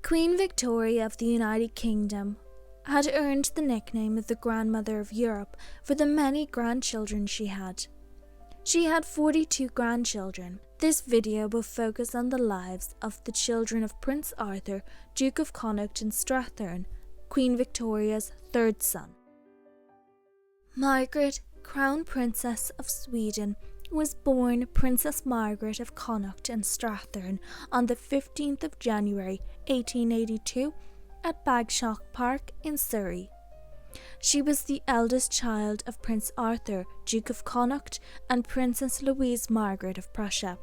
Queen Victoria of the United Kingdom had earned the nickname of the Grandmother of Europe for the many grandchildren she had. She had 42 grandchildren. This video will focus on the lives of the children of Prince Arthur, Duke of Connaught and Strathearn, Queen Victoria's third son. Margaret, Crown Princess of Sweden, was born Princess Margaret of Connaught and Strathearn on the 15th of January 1882 at Bagshot Park in Surrey. She was the eldest child of Prince Arthur, Duke of Connaught, and Princess Louise Margaret of Prussia.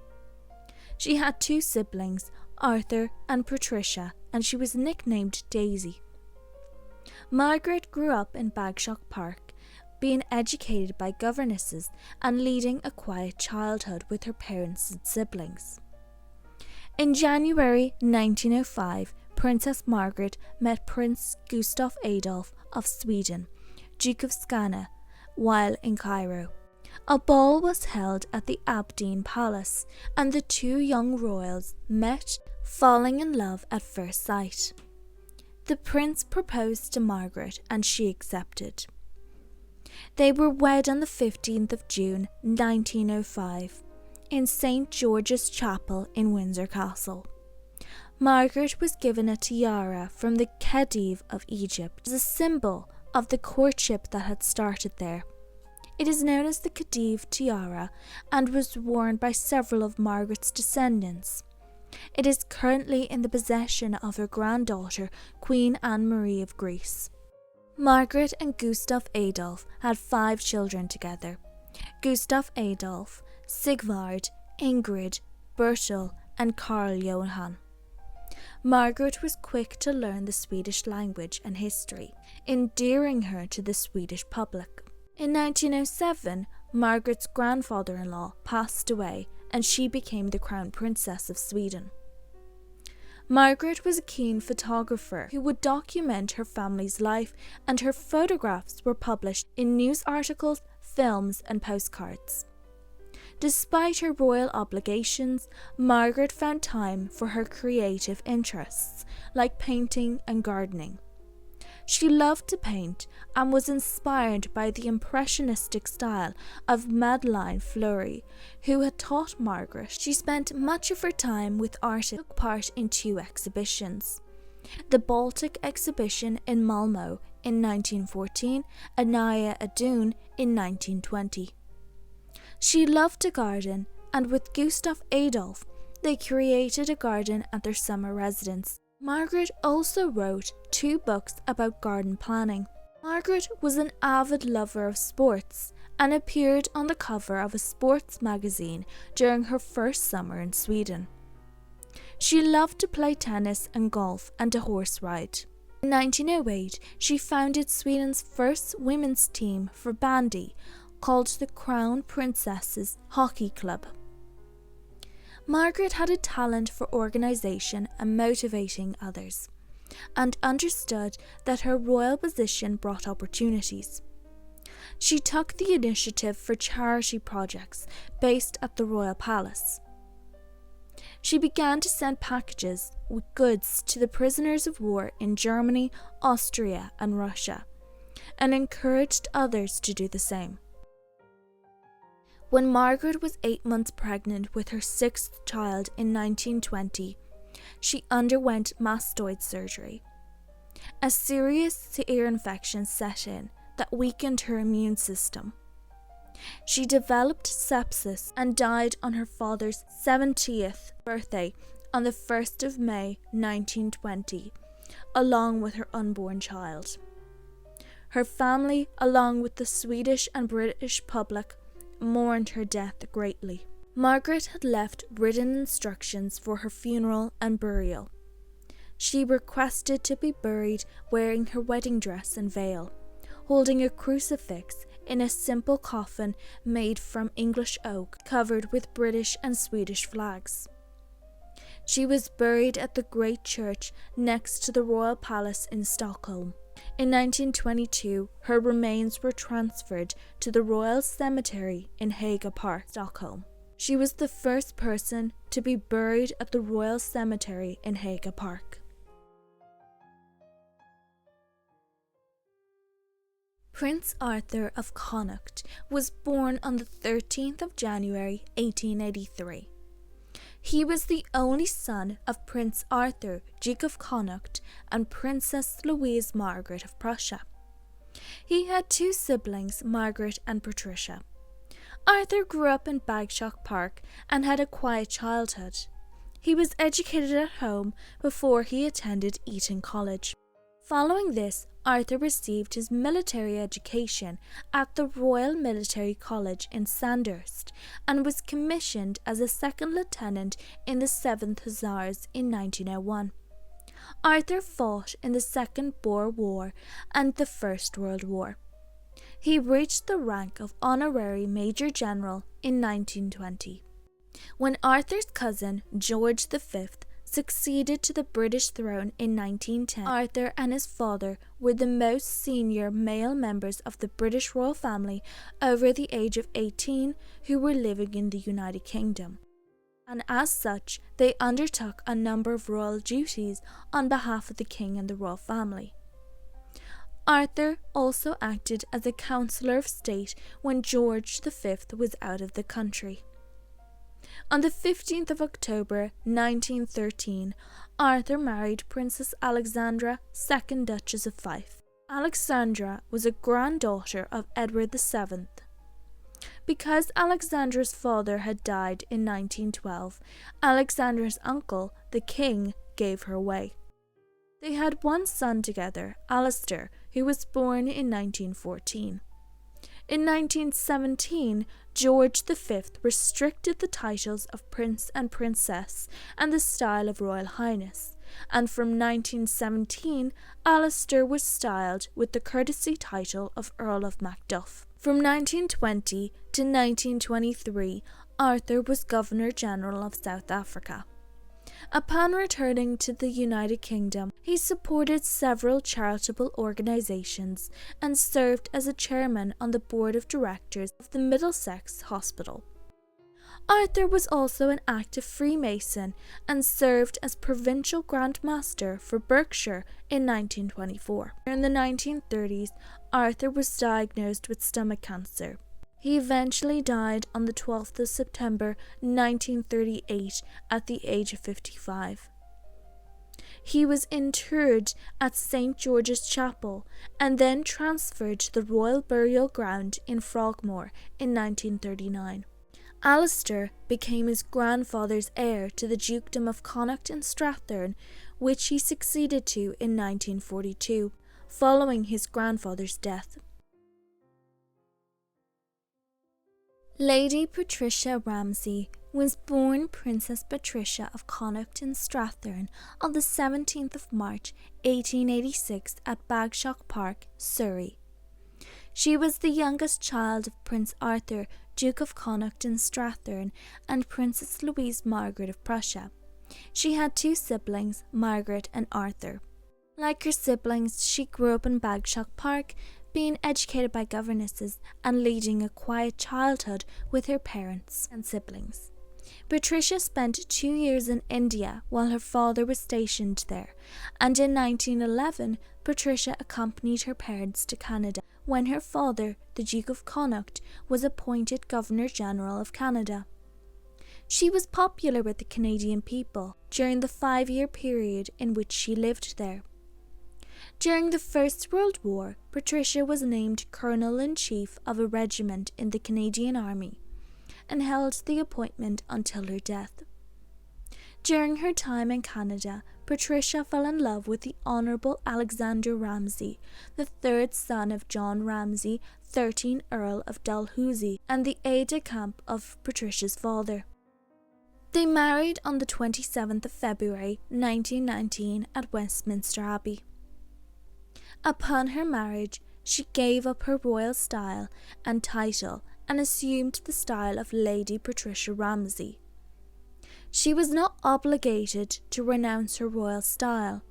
She had two siblings, Arthur and Patricia, and she was nicknamed Daisy. Margaret grew up in Bagshot Park, being educated by governesses and leading a quiet childhood with her parents and siblings. In January 1905, Princess Margaret met Prince Gustav Adolf of Sweden, Duke of Skåne, while in Cairo. A ball was held at the Aberdeen Palace, and the two young royals met, falling in love at first sight. The prince proposed to Margaret, and she accepted. They were wed on the 15th of June 1905 in St. George's Chapel in Windsor Castle. Margaret was given a tiara from the Khedive of Egypt as a symbol of the courtship that had started there. It is known as the Khedive tiara and was worn by several of Margaret's descendants. It is currently in the possession of her granddaughter, Queen Anne-Marie of Greece. Margaret and Gustav Adolf had 5 children together: Gustav Adolf, Sigvard, Ingrid, Bertil, and Karl Johan. Margaret was quick to learn the Swedish language and history, endearing her to the Swedish public. In 1907, Margaret's grandfather-in-law passed away and she became the Crown Princess of Sweden. Margaret was a keen photographer who would document her family's life, and her photographs were published in news articles, films, and postcards. Despite her royal obligations, Margaret found time for her creative interests, like painting and gardening. She loved to paint and was inspired by the impressionistic style of Madeleine Fleury, who had taught Margaret. She spent much of her time with artists and took part in 2 exhibitions: the Baltic Exhibition in Malmö in 1914 and Naya Adun in 1920. She loved to garden, and with Gustav Adolf, they created a garden at their summer residence. Margaret also wrote 2 books about garden planning. Margaret was an avid lover of sports and appeared on the cover of a sports magazine during her first summer in Sweden. She loved to play tennis and golf and to horse ride. In 1908, she founded Sweden's first women's team for bandy, called the Crown Princesses Hockey Club. Margaret had a talent for organisation and motivating others, and understood that her royal position brought opportunities. She took the initiative for charity projects based at the Royal Palace. She began to send packages with goods to the prisoners of war in Germany, Austria, and Russia, and encouraged others to do the same. When Margaret was 8 months pregnant with her 6th child in 1920, she underwent mastoid surgery. A serious ear infection set in that weakened her immune system. She developed sepsis and died on her father's 70th birthday on the 1st of May 1920, along with her unborn child. Her family, along with the Swedish and British public, mourned her death greatly. Margaret had left written instructions for her funeral and burial. She requested to be buried wearing her wedding dress and veil, holding a crucifix in a simple coffin made from English oak covered with British and Swedish flags. She was buried at the Great Church next to the Royal Palace in Stockholm. In 1922, her remains were transferred to the Royal Cemetery in Haga Park, Stockholm. She was the first person to be buried at the Royal Cemetery in Haga Park. Prince Arthur of Connaught was born on the 13th of January 1883. He was the only son of Prince Arthur, Duke of Connaught, and Princess Louise Margaret of Prussia. He had two siblings, Margaret and Patricia. Arthur grew up in Bagshock Park and had a quiet childhood. He was educated at home before he attended Eton College. Following this, Arthur received his military education at the Royal Military College in Sandhurst and was commissioned as a second lieutenant in the 7th Hussars in 1901. Arthur fought in the Second Boer War and the First World War. He reached the rank of Honorary Major General in 1920. When Arthur's cousin, George V, succeeded to the British throne in 1910, Arthur and his father were the most senior male members of the British royal family over the age of 18 who were living in the United Kingdom, and as such they undertook a number of royal duties on behalf of the king and the royal family. Arthur also acted as a councillor of state when George V was out of the country. On the 15th of October 1913, Arthur married Princess Alexandra, 2nd Duchess of Fife. Alexandra was a granddaughter of Edward VII. Because Alexandra's father had died in 1912, Alexandra's uncle, the king, gave her away. They had one son together, Alastair, who was born in 1914. In 1917, George V restricted the titles of Prince and Princess and the style of Royal Highness, and from 1917, Alastair was styled with the courtesy title of Earl of Macduff. From 1920 to 1923, Arthur was Governor-General of South Africa. Upon returning to the United Kingdom, he supported several charitable organisations and served as a chairman on the board of directors of the Middlesex Hospital. Arthur was also an active Freemason and served as Provincial Grand Master for Berkshire in 1924. In the 1930s, Arthur was diagnosed with stomach cancer. He eventually died on the 12th of September 1938 at the age of 55. He was interred at St. George's Chapel and then transferred to the Royal Burial Ground in Frogmore in 1939. Alastair became his grandfather's heir to the Dukedom of Connaught and Strathearn, which he succeeded to in 1942, following his grandfather's death. Lady Patricia Ramsay was born Princess Patricia of Connaught and Strathearn on the 17th of March 1886 at Bagshock Park, Surrey. She was the youngest child of Prince Arthur, Duke of Connaught and Strathearn, and Princess Louise Margaret of Prussia. She had two siblings, Margaret and Arthur. Like her siblings, she grew up in Bagshock Park, being educated by governesses and leading a quiet childhood with her parents and siblings. Patricia spent 2 years in India while her father was stationed there, and in 1911 Patricia accompanied her parents to Canada when her father, the Duke of Connaught, was appointed Governor-General of Canada. She was popular with the Canadian people during the 5-year period in which she lived there. During the First World War, Patricia was named Colonel-in-Chief of a regiment in the Canadian Army and held the appointment until her death. During her time in Canada, Patricia fell in love with the Honourable Alexander Ramsay, the third son of John Ramsay, 13th Earl of Dalhousie, and the aide-de-camp of Patricia's father. They married on the 27th of February 1919 at Westminster Abbey. Upon her marriage, she gave up her royal style and title and assumed the style of Lady Patricia Ramsay. She was not obligated to renounce her royal style,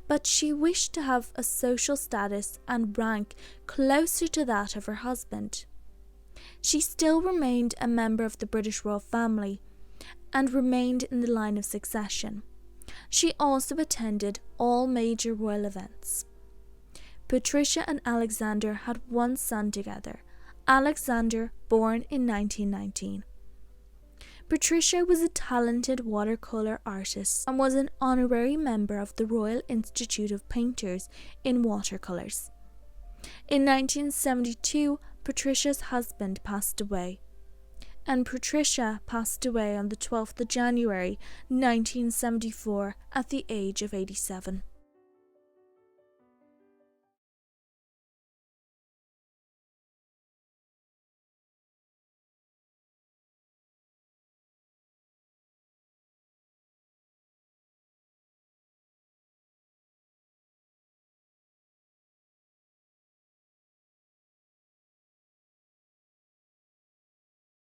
but she wished to have a social status and rank closer to that of her husband. She still remained a member of the British royal family and remained in the line of succession. She also attended all major royal events. Patricia and Alexander had one son together, Alexander, born in 1919. Patricia was a talented watercolour artist and was an honorary member of the Royal Institute of Painters in watercolours. In 1972, Patricia's husband passed away, and Patricia passed away on the 12th of January 1974 at the age of 87.